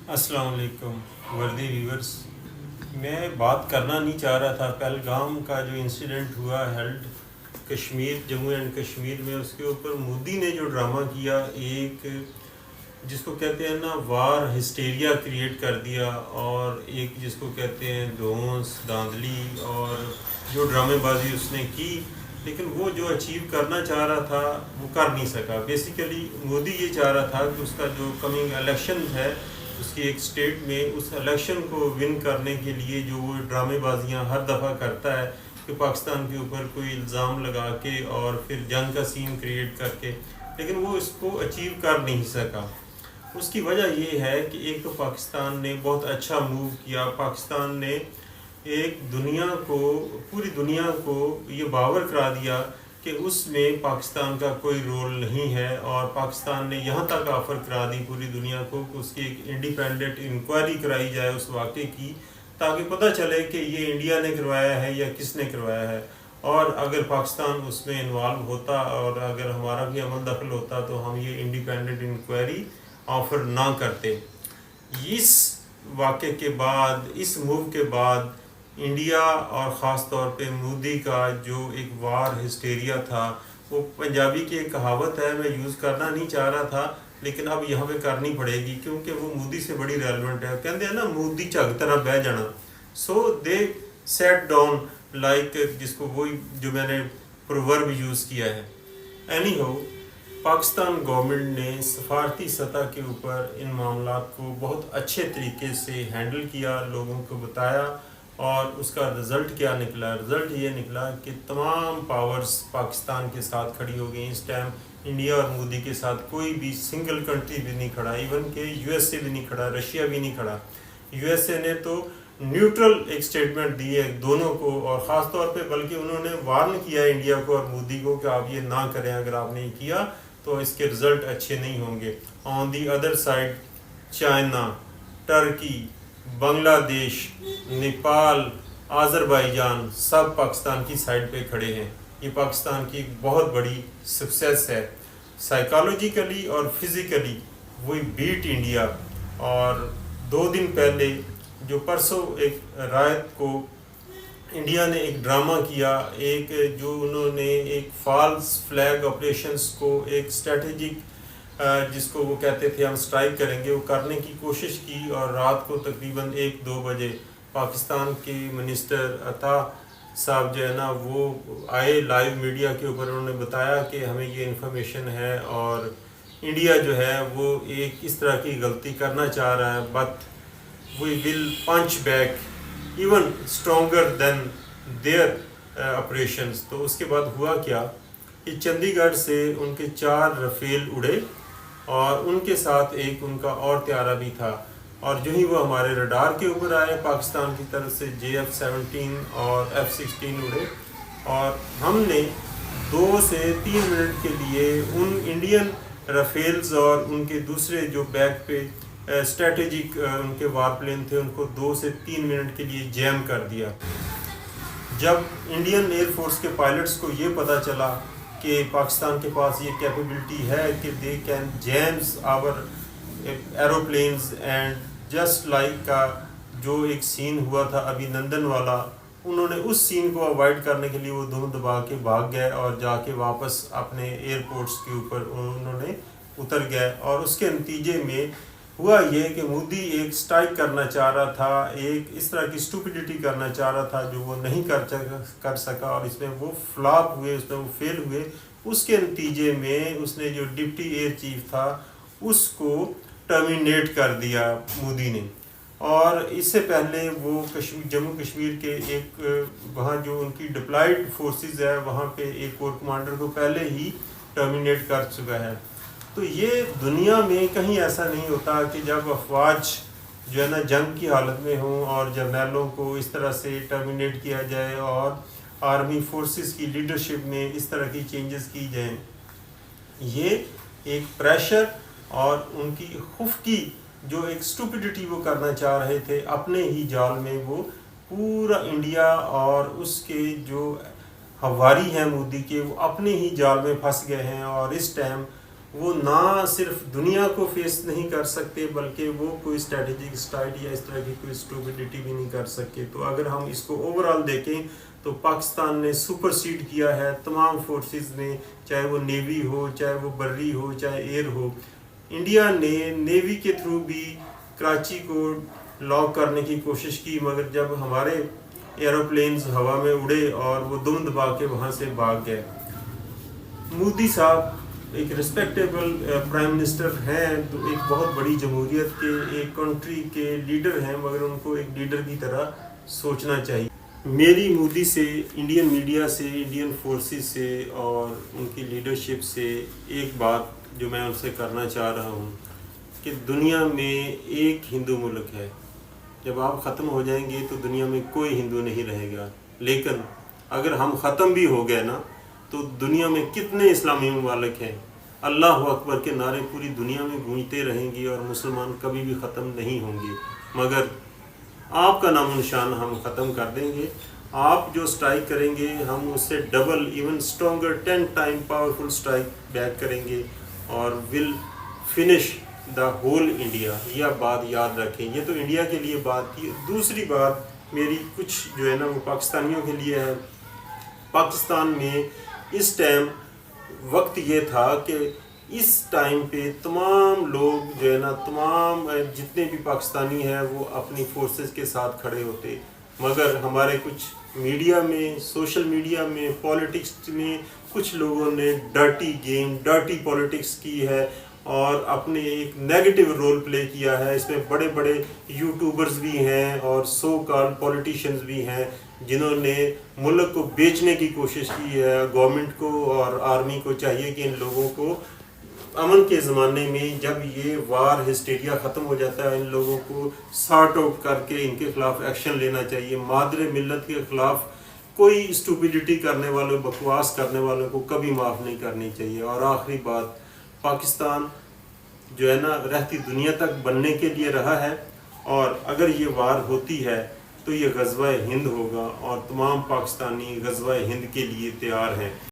السلام علیکم وردی ویورز. میں بات کرنا نہیں چاہ رہا تھا پہلگام کا جو انسیڈنٹ ہوا ہیلڈ کشمیر جموں اینڈ کشمیر میں. اس کے اوپر مودی نے جو ڈرامہ کیا، ایک جس کو کہتے ہیں نا وار ہسٹیریا کریٹ کر دیا، اور ایک جس کو کہتے ہیں دھونس دھاندلی، اور جو ڈرامے بازی اس نے کی، لیکن وہ جو اچیو کرنا چاہ رہا تھا وہ کر نہیں سکا. بیسیکلی مودی یہ چاہ رہا تھا کہ اس کا جو کمنگ الیکشن ہے اس کی ایک اسٹیٹ میں، اس الیکشن کو ون کرنے کے لیے جو وہ ڈرامے بازیاں ہر دفعہ کرتا ہے کہ پاکستان کے اوپر کوئی الزام لگا کے اور پھر جنگ کا سین کریٹ کر کے، لیکن وہ اس کو اچیو کر نہیں سکا. اس کی وجہ یہ ہے کہ ایک تو پاکستان نے بہت اچھا موو کیا. پاکستان نے ایک پوری دنیا کو یہ باور کرا دیا کہ اس میں پاکستان کا کوئی رول نہیں ہے، اور پاکستان نے یہاں تک آفر کرا دی پوری دنیا کو کہ اس کی ایک انڈیپینڈنٹ انکوائری کرائی جائے اس واقعے کی، تاکہ پتہ چلے کہ یہ انڈیا نے کروایا ہے یا کس نے کروایا ہے. اور اگر پاکستان اس میں انوالو ہوتا اور اگر ہمارا بھی عمل دخل ہوتا تو ہم یہ انڈیپینڈنٹ انکوائری آفر نہ کرتے. اس واقعے کے بعد، اس موو کے بعد، انڈیا اور خاص طور پہ مودی کا جو ایک وار ہسٹیریا تھا، وہ پنجابی کی ایک کہاوت ہے، میں یوز کرنا نہیں چاہ رہا تھا لیکن اب یہاں پہ کرنی پڑے گی کیونکہ وہ مودی سے بڑی ریلیونٹ ہے. کہتے ہیں نا مودی جھگ طرح بہ جانا. سو دے سیٹ ڈاؤن لائک، جس کو وہی جو میں نے پروورب یوز کیا ہے. اینی ہو، پاکستان گورنمنٹ نے سفارتی سطح کے اوپر ان معاملات کو بہت اچھے طریقے سے ہینڈل کیا، لوگوں کو بتایا، اور اس کا رزلٹ کیا نکلا؟ رزلٹ یہ نکلا کہ تمام پاورز پاکستان کے ساتھ کھڑی ہو گئیں. اس ٹائم انڈیا اور مودی کے ساتھ کوئی بھی سنگل کنٹری بھی نہیں کھڑا، ایون کہ یو ایس اے بھی نہیں کھڑا، رشیا بھی نہیں کھڑا. یو ایس اے نے تو نیوٹرل ایک سٹیٹمنٹ دی ہے دونوں کو، اور خاص طور پہ بلکہ انہوں نے وارن کیا انڈیا کو اور مودی کو کہ آپ یہ نہ کریں، اگر آپ نے یہ کیا تو اس کے رزلٹ اچھے نہیں ہوں گے. On the other side China, Turkey, Bangladesh, Nepal, Azerbaijan سب پاکستان کی سائڈ پہ کھڑے ہیں. یہ پاکستان کی ایک بہت بڑی سکسیس ہے. سائیکالوجیکلی اور فزیکلی وہی بیٹ انڈیا. اور 2 دن پہلے جو پرسوں ایک رات کو انڈیا نے ایک ڈرامہ کیا، ایک جو انہوں نے ایک فالس فلیگ آپریشنز کو ایک اسٹریٹجک جس کو وہ کہتے تھے ہم اسٹرائک کریں گے، وہ کرنے کی کوشش کی. اور رات کو تقریباً 1-2 بجے پاکستان کے منسٹر عطا صاحب جو ہے نا وہ آئے لائیو میڈیا کے اوپر، انہوں نے بتایا کہ ہمیں یہ انفارمیشن ہے اور انڈیا جو ہے وہ ایک اس طرح کی غلطی کرنا چاہ رہا ہے، but we will punch back even stronger than their operations. تو اس کے بعد ہوا کیا کہ چندی گڑھ سے ان کے 4 رفیل اڑے، اور ان کے ساتھ ایک ان کا اور طیارہ بھی تھا. اور جو ہی وہ ہمارے رڈار کے اوپر آئے پاکستان کی طرف سے JF-17 اور F-16 اڑے، اور ہم نے 2 سے 3 منٹ کے لیے ان انڈین رفیلز اور ان کے دوسرے جو بیک پہ اسٹریٹجک ان کے وار پلین تھے ان کو 2 سے 3 منٹ کے لیے جیم کر دیا. جب انڈین ایئر فورس کے پائلٹس کو یہ پتہ چلا کہ پاکستان کے پاس یہ کیپیبلٹی ہے کہ they can jams our aeroplanes, and just like کا جو ایک سین ہوا تھا ابھی نندن والا، انہوں نے اس سین کو اوائڈ کرنے کے لیے وہ دم دبا کے بھاگ گئے اور جا کے واپس اپنے ایئرپورٹس کے اوپر انہوں نے اتر گئے. اور اس کے نتیجے میں ہوا یہ کہ مودی ایک سٹرائک کرنا چاہ رہا تھا، ایک اس طرح کی اسٹوپڈیٹی کرنا چاہ رہا تھا جو وہ نہیں کر سکا، اور اس میں وہ فلاپ ہوئے، اس میں وہ فیل ہوئے. اس کے نتیجے میں اس نے جو ڈپٹی ایئر چیف تھا اس کو ٹرمینیٹ کر دیا مودی نے. اور اس سے پہلے وہ جموں کشمیر کے ایک وہاں جو ان کی ڈپلائڈ فورسز ہے وہاں پہ ایک کور کمانڈر کو پہلے ہی ٹرمینیٹ کر چکا ہے. تو یہ دنیا میں کہیں ایسا نہیں ہوتا کہ جب افواج جو ہے نا جنگ کی حالت میں ہوں اور جرنیلوں کو اس طرح سے ٹرمینیٹ کیا جائے اور آرمی فورسز کی لیڈرشپ میں اس طرح کی چینجز کی جائیں. یہ ایک پریشر اور ان کی خفکی جو ایک اسٹوپڈیٹی وہ کرنا چاہ رہے تھے اپنے ہی جال میں، وہ پورا انڈیا اور اس کے جو ہواری ہیں مودی کے وہ اپنے ہی جال میں پھنس گئے ہیں. اور اس ٹائم وہ نہ صرف دنیا کو فیس نہیں کر سکتے بلکہ وہ کوئی اسٹریٹجک اسٹائل یا اس طرح کی کوئی اسٹوبلٹی بھی نہیں کر سکتے. تو اگر ہم اس کو اوور آل دیکھیں تو پاکستان نے سپر سیڈ کیا ہے تمام فورسز میں, چاہے وہ نیوی ہو, چاہے وہ بری ہو, چاہے ایئر ہو. انڈیا نے نیوی کے تھرو بھی کراچی کو لاک کرنے کی کوشش کی, مگر جب ہمارے ایروپلینز ہوا میں اڑے اور وہ دم دبا کے وہاں سے بھاگ گئے. مودی صاحب ایک ریسپیکٹیبل پرائم منسٹر ہیں, ایک بہت بڑی جمہوریت کے, ایک کنٹری کے لیڈر ہیں, مگر ان کو ایک لیڈر کی طرح سوچنا چاہیے. میری مودی سے, انڈین میڈیا سے, انڈین فورسز سے اور ان کی لیڈرشپ سے ایک بات جو میں ان سے کرنا چاہ رہا ہوں کہ دنیا میں ایک ہندو ملک ہے. جب آپ ختم ہو جائیں گے تو دنیا میں کوئی ہندو نہیں رہے گا, لیکن اگر ہم ختم بھی ہو گئے نا تو دنیا میں کتنے اسلامی ممالک ہیں. اللہ اکبر کے نعرے پوری دنیا میں گونجتے رہیں گے اور مسلمان کبھی بھی ختم نہیں ہوں گے, مگر آپ کا نام و نشان ہم ختم کر دیں گے. آپ جو اسٹرائک کریں گے ہم اس سے double, even stronger 10 time powerful strike back کریں گے اور will finish the whole India. یہ بات یاد رکھیں, یہ تو انڈیا کے لیے بات تھی. دوسری بات میری کچھ جو ہے نا وہ پاکستانیوں کے لیے ہے. پاکستان میں اس ٹائم وقت یہ تھا کہ اس ٹائم پہ تمام لوگ جو ہے نا, تمام جتنے بھی پاکستانی ہیں وہ اپنی فورسز کے ساتھ کھڑے ہوتے, مگر ہمارے کچھ میڈیا میں, سوشل میڈیا میں, پالیٹکس میں کچھ لوگوں نے ڈرٹی گیم, ڈرٹی پالیٹکس کی ہے اور اپنے ایک نیگیٹو رول پلے کیا ہے. اس میں بڑے بڑے یوٹیوبرز بھی ہیں اور سو کال پولیٹیشنز بھی ہیں جنہوں نے ملک کو بیچنے کی کوشش کی ہے. گورنمنٹ کو اور آرمی کو چاہیے کہ ان لوگوں کو امن کے زمانے میں جب یہ وار ہسٹیریا ختم ہو جاتا ہے ان لوگوں کو سارٹ آؤٹ کر کے ان کے خلاف ایکشن لینا چاہیے. مادر ملت کے خلاف کوئی اسٹوپیڈیٹی کرنے والوں, بکواس کرنے والوں کو کبھی معاف نہیں کرنی چاہیے. اور آخری بات, پاکستان جو ہے نا رہتی دنیا تک بننے کے لیے رہا ہے, اور اگر یہ وار ہوتی ہے تو یہ غزوہ ہند ہوگا اور تمام پاکستانی غزوہ ہند کے لیے تیار ہیں.